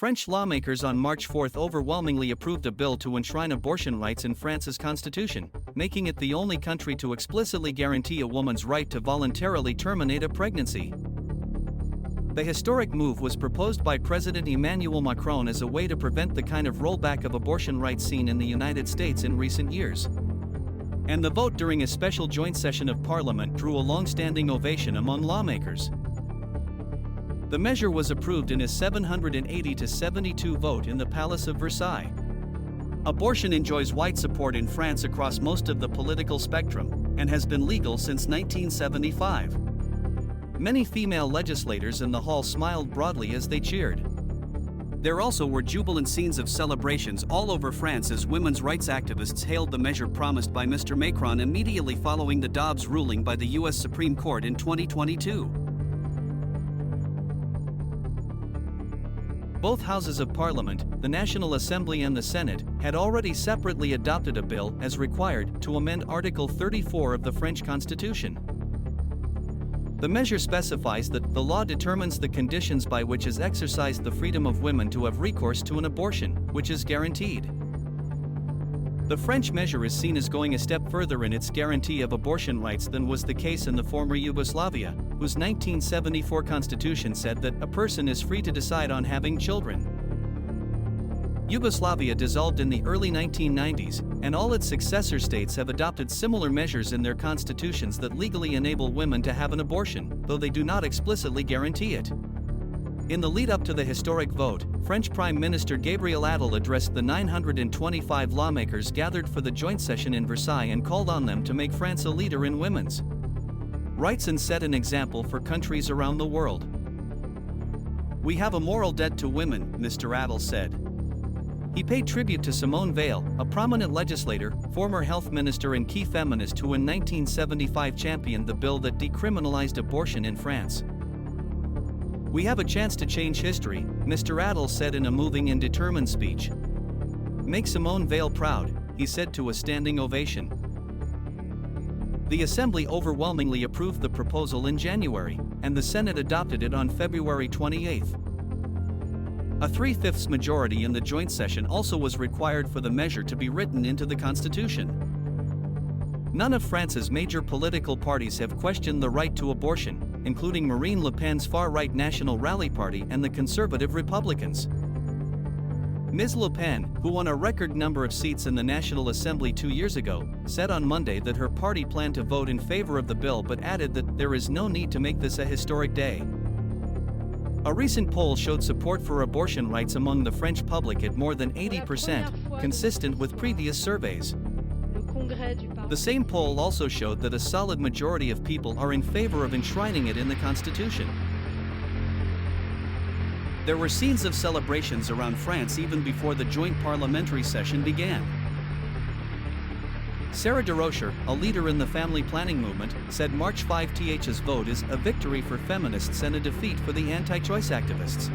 French lawmakers on March 4 overwhelmingly approved a bill to enshrine abortion rights in France's constitution, making it the only country to explicitly guarantee a woman's right to voluntarily terminate a pregnancy. The historic move was proposed by President Emmanuel Macron as a way to prevent the kind of rollback of abortion rights seen in the United States in recent years. And the vote during a special joint session of Parliament drew a long-standing ovation among lawmakers. The measure was approved in a 780-72 vote in the Palace of Versailles. Abortion enjoys wide support in France across most of the political spectrum, and has been legal since 1975. Many female legislators in the hall smiled broadly as they cheered. There also were jubilant scenes of celebrations all over France as women's rights activists hailed the measure promised by Mr. Macron immediately following the Dobbs ruling by the U.S. Supreme Court in 2022. Both houses of Parliament, the National Assembly and the Senate, had already separately adopted a bill, as required, to amend Article 34 of the French Constitution. The measure specifies that the law determines the conditions by which is exercised the freedom of women to have recourse to an abortion, which is guaranteed. The French measure is seen as going a step further in its guarantee of abortion rights than was the case in the former Yugoslavia, whose 1974 constitution said that a person is free to decide on having children. Yugoslavia dissolved in the early 1990s, and all its successor states have adopted similar measures in their constitutions that legally enable women to have an abortion, though they do not explicitly guarantee it. In the lead-up to the historic vote, French Prime Minister Gabriel Attal addressed the 925 lawmakers gathered for the joint session in Versailles and called on them to make France a leader in women's rights and set an example for countries around the world. "We have a moral debt to women," Mr. Attal said. He paid tribute to Simone Veil, a prominent legislator, former health minister and key feminist who in 1975 championed the bill that decriminalized abortion in France. "We have a chance to change history," Mr. Attal said in a moving and determined speech. "Make Simone Veil proud," he said to a standing ovation. The Assembly overwhelmingly approved the proposal in January, and the Senate adopted it on February 28. A 3/5 majority in the joint session also was required for the measure to be written into the Constitution. None of France's major political parties have questioned the right to abortion, including Marine Le Pen's far-right National Rally Party and the Conservative Republicans. Ms. Le Pen, who won a record number of seats in the National Assembly 2 years ago, said on Monday that her party planned to vote in favor of the bill but added that there is no need to make this a historic day. A recent poll showed support for abortion rights among the French public at more than 80%, consistent with previous surveys. The same poll also showed that a solid majority of people are in favor of enshrining it in the Constitution. There were scenes of celebrations around France even before the joint parliamentary session began. Sarah DeRocher, a leader in the family planning movement, said March 5th's vote is a victory for feminists and a defeat for the anti-choice activists.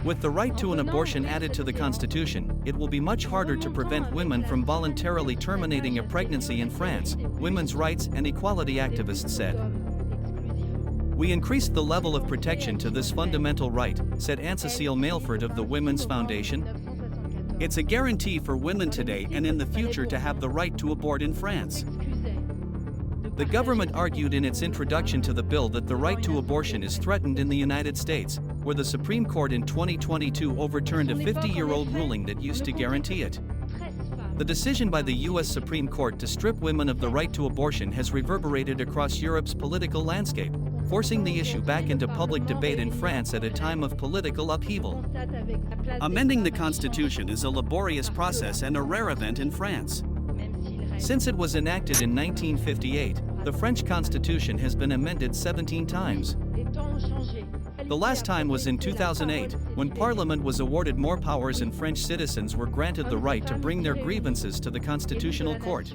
With the right to an abortion added to the Constitution, it will be much harder to prevent women from voluntarily terminating a pregnancy in France, women's rights and equality activists said. "We increased the level of protection to this fundamental right," said Anne-Cécile Mailford of the Women's Foundation. "It's a guarantee for women today and in the future to have the right to abort in France." The government argued in its introduction to the bill that the right to abortion is threatened in the United States, where the Supreme Court in 2022 overturned a 50-year-old ruling that used to guarantee it. The decision by the U.S. Supreme Court to strip women of the right to abortion has reverberated across Europe's political landscape, forcing the issue back into public debate in France at a time of political upheaval. Amending the Constitution is a laborious process and a rare event in France. Since it was enacted in 1958, the French Constitution has been amended 17 times. The last time was in 2008, when Parliament was awarded more powers and French citizens were granted the right to bring their grievances to the Constitutional Court.